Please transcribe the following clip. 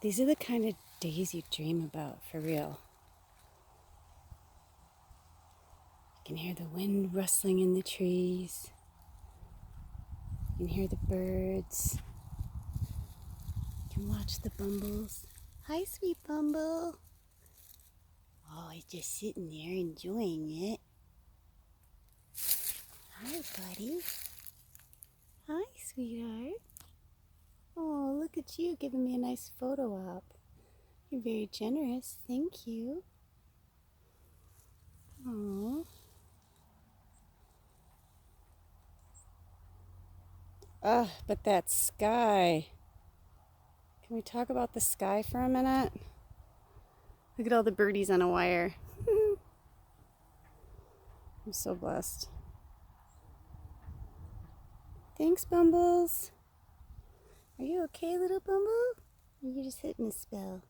These are the kind of days you dream about, for real. You can hear the wind rustling in the trees. You can hear the birds. You can watch the bumbles. Hi, sweet bumble. Oh, he's just sitting there enjoying it. Hi, buddy. Hi, sweetheart. Oh, look at you giving me a nice photo op. You're very generous. Thank you. Oh. But that sky. Can we talk about the sky for a minute? Look at all the birdies on a wire. I'm so blessed. Thanks, Bumbles. Are you okay, little Bumble? Or are you just hitting a spell?